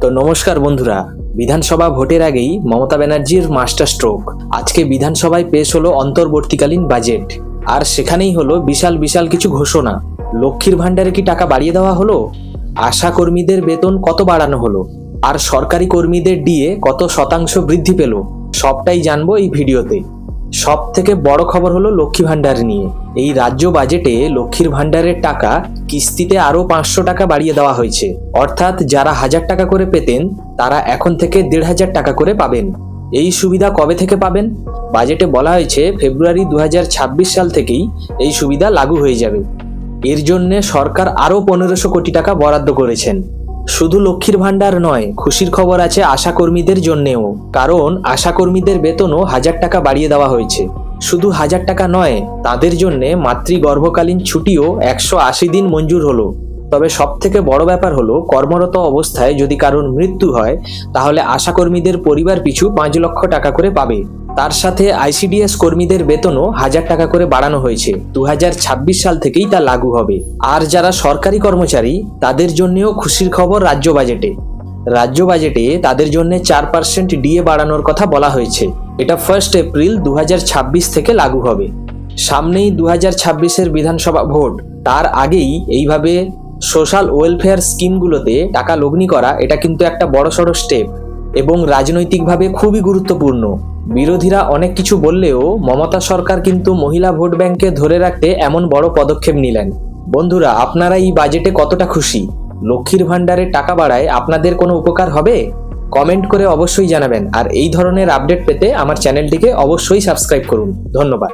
তো নমস্কার বন্ধুরা, বিধানসভা ভোটের আগেই মমতা ব্যানার্জির মাস্টার স্ট্রোক। আজকে বিধানসভায় পেশ হলো অন্তর্বর্তীকালীন বাজেট, আর সেখানেই হলো বিশাল বিশাল কিছু ঘোষণা। লক্ষ্মীর ভাণ্ডারে কি টাকা বাড়িয়ে দেওয়া হলো? আশা কর্মীদের বেতন কত বাড়ানো হলো? আর সরকারি কর্মীদের ডিএ কত শতাংশ বৃদ্ধি পেল? সবটাই জানবো এই ভিডিওতে। সব থেকে বড় খবর হলো লক্ষ্মী ভাণ্ডার নিয়ে। এই রাজ্য বাজেটে লক্ষ্মীর ভাণ্ডারের টাকা কিস্তিতে আরো 500 টাকা বাড়িয়ে দেওয়া হয়েছে। অর্থাৎ যারা 1000 টাকা করে পেতেন তারা এখন থেকে 1500 টাকা করে পাবেন। এই সুবিধা কবে থেকে পাবেন? বাজেটে বলা হয়েছে ফেব্রুয়ারি 2026 সাল থেকেই এই সুবিধা লাগু হয়ে যাবে। এর জন্য সরকার আরো 1500 কোটি টাকা বরাদ্দ করেছেন। শুধু লক্ষ্মীর ভাণ্ডার নয়, খুশির খবর আছে আশা কর্মীদের জন্যেও। কারণ আশা কর্মীদের বেতনও 1000 টাকা বাড়িয়ে দেওয়া হয়েছে। শুধু 1000 টাকা নয়, তাদের জন্য মাতৃগর্ভকালীন ছুটিও 180 দিন মঞ্জুর হলো। তবে সব থেকে বড় ব্যাপার হলো, কর্মরত অবস্থায় যদি কারোর মৃত্যু হয় তাহলে আশা কর্মীদের পরিবার পিছু 5 লক্ষ টাকা করে পাবে। তার সাথে আইসিডিএস কর্মীদের বেতনও 1000 টাকা করে বাড়ানো হয়েছে। 2026 সাল থেকেই তা লাগু হবে। আর যারা সরকারি কর্মচারী তাদের জন্যও খুশির খবর রাজ্য বাজেটে তাদের জন্য 4% ডিএ বাড়ানোর কথা বলা হয়েছে। এটা 1 এপ্রিল 2026 থেকে লাগু হবে। সামনেই 2026-এর বিধানসভা ভোট, তার আগেই এইভাবে সোশ্যাল ওয়েলফেয়ার স্কিমগুলোতে টাকা লগ্নি করা, এটা কিন্তু একটা বড়সড় স্টেপ এবং রাজনৈতিকভাবে খুবই গুরুত্বপূর্ণ। বিরোধীরা অনেক কিছু বললেও মমতা সরকার কিন্তু মহিলা ভোট ব্যাংকে ধরে রাখতে এমন বড় পদক্ষেপ নিলেন। বন্ধুরা, আপনারা এই বাজেটে কতটা খুশি? লক্ষ্মীর ভাণ্ডারে টাকা বাড়ায় আপনাদের কোনো উপকার হবে? কমেন্ট করে অবশ্যই জানাবেন। আর এই ধরনের আপডেট পেতে আমার চ্যানেলটিকে অবশ্যই সাবস্ক্রাইব করুন। ধন্যবাদ।